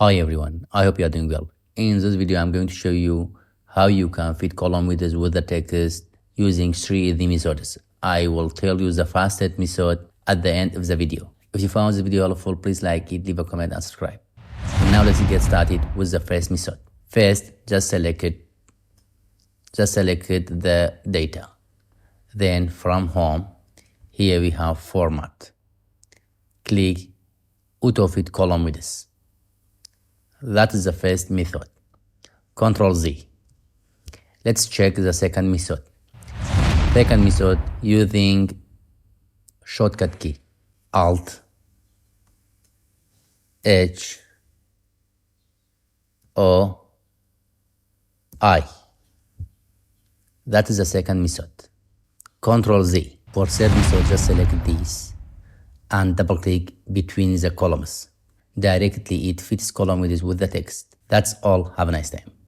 Hi everyone, I hope you are doing well. In this video, I'm going to show you how you can fit column widths with the text using three easy methods. I will tell you the fastest method at the end of the video. If you found this video helpful, please like it, leave a comment and subscribe. Now let's get started with the first method. First, just select the data. Then from home, here we have format. Click AutoFit Column Width. That is the first method. Ctrl Z. Let's check the second method. Second method using shortcut key Alt H O I. That is the second method. Ctrl Z. For third method, just select this and double click between the columns. Directly it fits column width with the text. That's all. Have a nice time.